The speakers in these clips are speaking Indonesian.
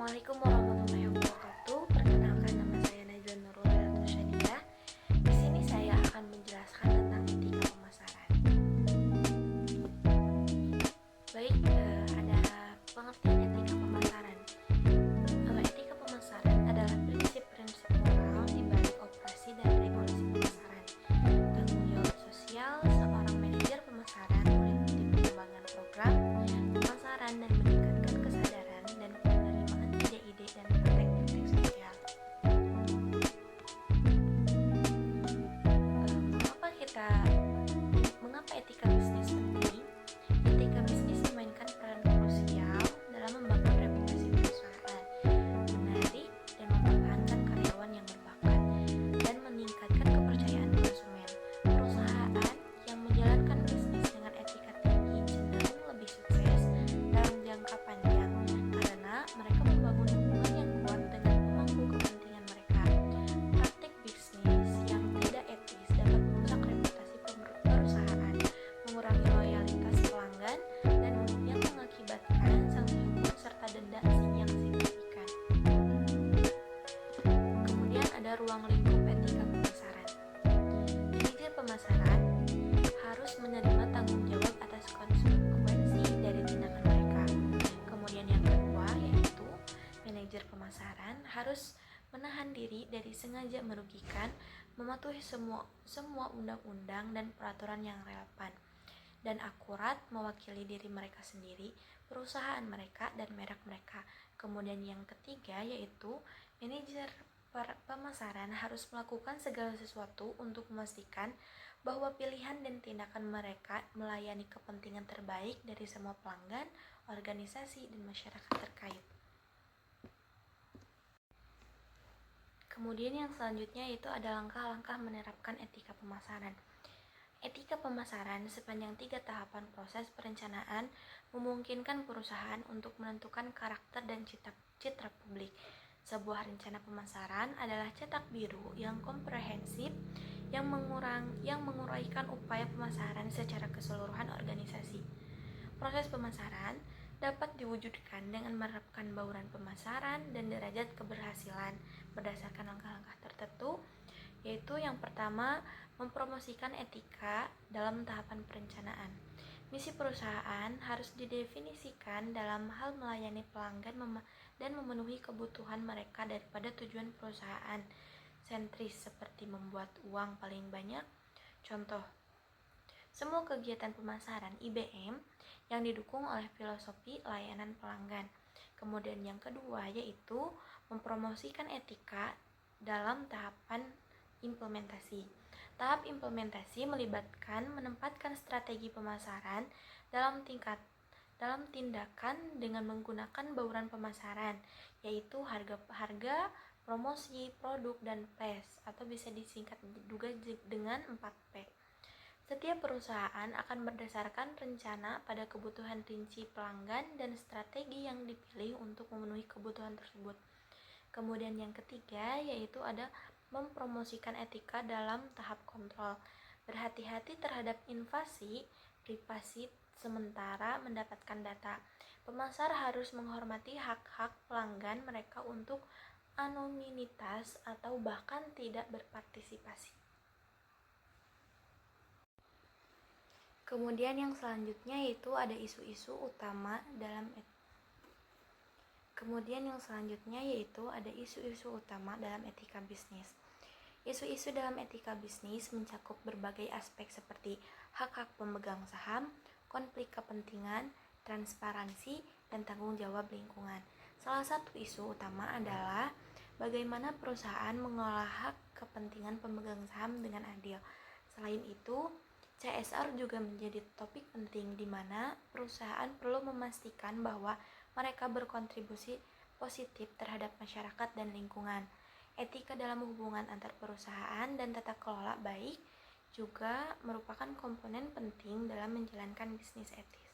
Assalamualaikum warahmatullahi wabarakatuh. Perkenalkan, nama saya Najwa Nurul Syadidah. Di sini saya akan menjelaskan tentang etika pemasaran. Baik, ada pengertian etika pemasaran. Etika pemasaran adalah prinsip-prinsip moral di balik operasi dan regulasi pemasaran. Tanggung jawab sosial seorang manajer pemasaran meliputi pengembangan program pemasaran dan meningkatkan kesadaran dan penerimaan ide-ide dan praktek-praktek sosial. Mengapa etika bisnis penting? Etika bisnis memainkan peran krusial dalam membangun reputasi perusahaan, menarik dan mempertahankan karyawan yang berbakat, dan meningkatkan kepercayaan konsumen. Perusahaan yang menjalankan bisnis dengan etika tinggi cenderung lebih sukses dalam jangka panjang karena mereka membangun hubungan yang kuat dengan pemangku kepentingan mereka. Praktik bisnis yang tidak etis dapat merusak reputasi perusahaan, mengurangi loyalitas pelanggan, dan yang mengakibatkan sanksi hukum serta denda yang signifikan. Kemudian ada ruang lingkup etika pemasaran. Manajer pemasaran harus menerima tanggung jawab atas konsekuensi dari tindakan mereka. Kemudian yang kedua yaitu manajer pemasaran harus menahan diri dari sengaja merugikan, mematuhi semua undang-undang dan peraturan yang relevan, dan akurat mewakili diri mereka sendiri, perusahaan mereka, dan merek mereka. Kemudian yang ketiga yaitu manajer pemasaran harus melakukan segala sesuatu untuk memastikan bahwa pilihan dan tindakan mereka melayani kepentingan terbaik dari semua pelanggan, organisasi, dan masyarakat terkait. Kemudian yang selanjutnya itu ada langkah-langkah menerapkan etika pemasaran. Etika pemasaran sepanjang 3 tahapan proses perencanaan memungkinkan perusahaan untuk menentukan karakter dan citra publik. Sebuah rencana pemasaran adalah cetak biru yang komprehensif yang menguraikan upaya pemasaran secara keseluruhan organisasi. Proses pemasaran dapat diwujudkan dengan menerapkan bauran pemasaran dan derajat keberhasilan berdasarkan langkah-langkah tertentu, yaitu yang pertama, mempromosikan etika dalam tahapan perencanaan. Misi perusahaan harus didefinisikan dalam hal melayani pelanggan dan memenuhi kebutuhan mereka daripada tujuan perusahaan sentris seperti membuat uang paling banyak. Contoh, semua kegiatan pemasaran IBM yang didukung oleh filosofi layanan pelanggan. Kemudian yang kedua yaitu mempromosikan etika dalam tahapan implementasi. Tahap implementasi melibatkan menempatkan strategi pemasaran dalam tindakan dengan menggunakan bauran pemasaran, yaitu harga, promosi, produk, dan price, atau bisa disingkat juga dengan 4P. Setiap perusahaan akan berdasarkan rencana pada kebutuhan rinci pelanggan dan strategi yang dipilih untuk memenuhi kebutuhan tersebut. Kemudian yang ketiga yaitu ada mempromosikan etika dalam tahap kontrol. Berhati-hati terhadap invasi privasi sementara mendapatkan data. Pemasar harus menghormati hak-hak pelanggan mereka untuk anonimitas atau bahkan tidak berpartisipasi. Kemudian yang selanjutnya yaitu ada isu-isu utama dalam etika bisnis. Isu-isu dalam etika bisnis mencakup berbagai aspek seperti hak-hak pemegang saham, konflik kepentingan, transparansi, dan tanggung jawab lingkungan. Salah satu isu utama adalah bagaimana perusahaan mengelola hak kepentingan pemegang saham dengan adil. Selain itu, CSR juga menjadi topik penting di mana perusahaan perlu memastikan bahwa mereka berkontribusi positif terhadap masyarakat dan lingkungan. Etika dalam hubungan antar perusahaan dan tata kelola baik juga merupakan komponen penting dalam menjalankan bisnis etis.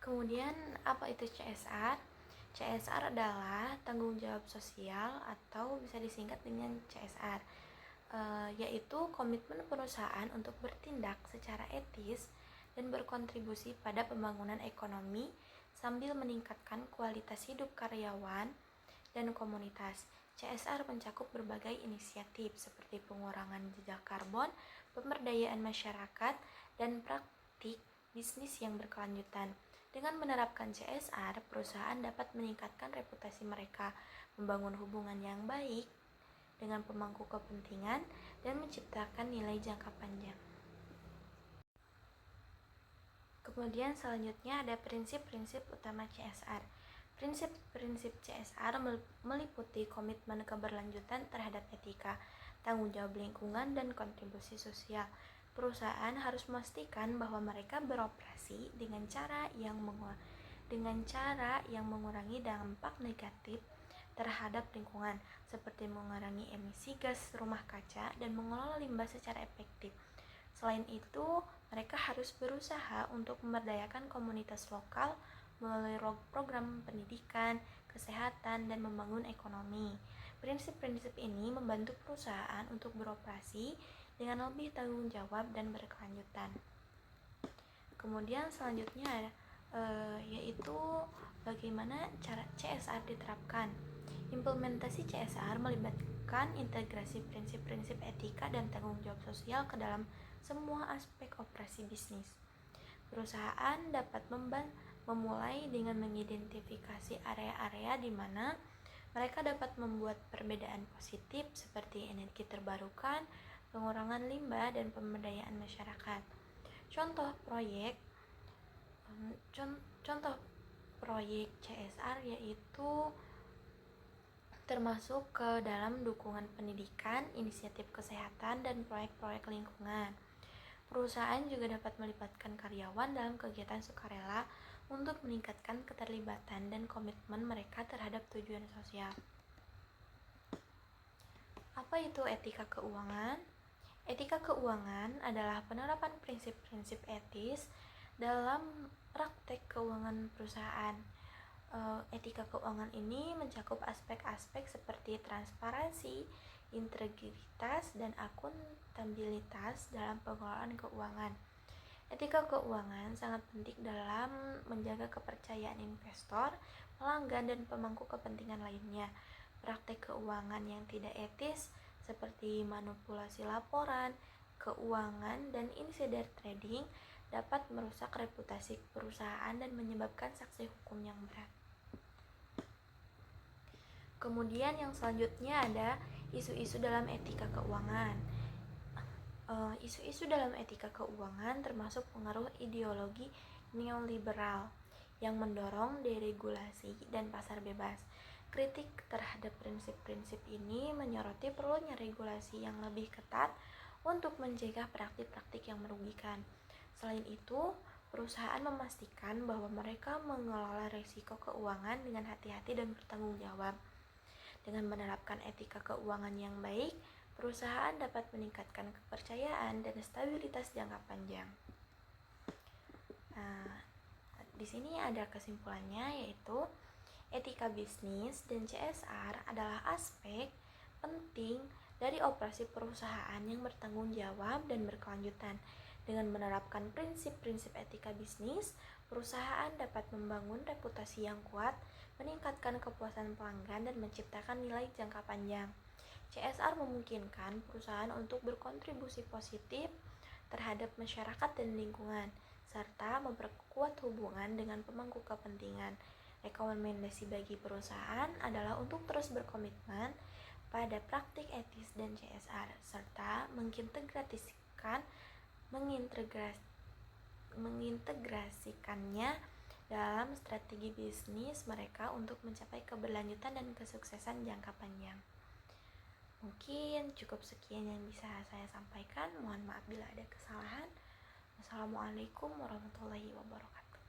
Kemudian apa itu CSR? CSR adalah tanggung jawab sosial atau bisa disingkat dengan CSR, yaitu komitmen perusahaan untuk bertindak secara etis dan berkontribusi pada pembangunan ekonomi sambil meningkatkan kualitas hidup karyawan dan komunitas. CSR mencakup berbagai inisiatif seperti pengurangan jejak karbon, pemberdayaan masyarakat, dan praktik bisnis yang berkelanjutan. Dengan menerapkan CSR, perusahaan dapat meningkatkan reputasi mereka, membangun hubungan yang baik dengan pemangku kepentingan, dan menciptakan nilai jangka panjang. Kemudian selanjutnya ada prinsip-prinsip utama CSR. Prinsip-prinsip CSR meliputi komitmen keberlanjutan terhadap etika, tanggung jawab lingkungan, dan kontribusi sosial. Perusahaan harus memastikan bahwa mereka beroperasi dengan cara yang mengurangi dampak negatif terhadap lingkungan, seperti mengurangi emisi gas rumah kaca dan mengelola limbah secara efektif. Selain itu, mereka harus berusaha untuk memberdayakan komunitas lokal melalui program pendidikan, kesehatan, dan membangun ekonomi. Prinsip-prinsip ini membantu perusahaan untuk beroperasi dengan lebih tanggung jawab dan berkelanjutan. Kemudian selanjutnya yaitu bagaimana cara CSR diterapkan. Implementasi CSR melibatkan integrasi prinsip-prinsip etika dan tanggung jawab sosial ke dalam semua aspek operasi bisnis. Perusahaan dapat memulai dengan mengidentifikasi area-area di mana mereka dapat membuat perbedaan positif seperti energi terbarukan, pengurangan limbah, dan pemberdayaan masyarakat. Contoh proyek CSR yaitu termasuk ke dalam dukungan pendidikan, inisiatif kesehatan, dan proyek-proyek lingkungan. Perusahaan juga dapat melibatkan karyawan dalam kegiatan sukarela untuk meningkatkan keterlibatan dan komitmen mereka terhadap tujuan sosial. Apa itu etika keuangan? Etika keuangan adalah penerapan prinsip-prinsip etis dalam praktek keuangan perusahaan. Etika keuangan ini mencakup aspek-aspek seperti transparansi, integritas, dan akuntabilitas dalam pengelolaan keuangan. Etika keuangan sangat penting dalam menjaga kepercayaan investor, pelanggan, dan pemangku kepentingan lainnya. Praktek keuangan yang tidak etis seperti manipulasi laporan keuangan dan insider trading dapat merusak reputasi perusahaan dan menyebabkan sanksi hukum yang berat. Kemudian yang selanjutnya ada isu-isu dalam etika keuangan. Isu-isu dalam etika keuangan termasuk pengaruh ideologi neoliberal yang mendorong deregulasi dan pasar bebas. Kritik terhadap prinsip-prinsip ini menyoroti perlunya regulasi yang lebih ketat untuk mencegah praktik-praktik yang merugikan. Selain itu, perusahaan memastikan bahwa mereka mengelola risiko keuangan dengan hati-hati dan bertanggung jawab. Dengan menerapkan etika keuangan yang baik, perusahaan dapat meningkatkan kepercayaan dan stabilitas jangka panjang. Di sini ada kesimpulannya, yaitu etika bisnis dan CSR adalah aspek penting dari operasi perusahaan yang bertanggung jawab dan berkelanjutan. Dengan menerapkan prinsip-prinsip etika bisnis, perusahaan dapat membangun reputasi yang kuat, meningkatkan kepuasan pelanggan, dan menciptakan nilai jangka panjang. CSR memungkinkan perusahaan untuk berkontribusi positif terhadap masyarakat dan lingkungan, serta memperkuat hubungan dengan pemangku kepentingan. Rekomendasi bagi perusahaan adalah untuk terus berkomitmen pada praktik etis dan CSR, serta mengintegrasikannya dalam strategi bisnis mereka untuk mencapai keberlanjutan dan kesuksesan jangka panjang. Mungkin cukup sekian yang bisa saya sampaikan. Mohon maaf bila ada kesalahan. Wassalamualaikum warahmatullahi wabarakatuh.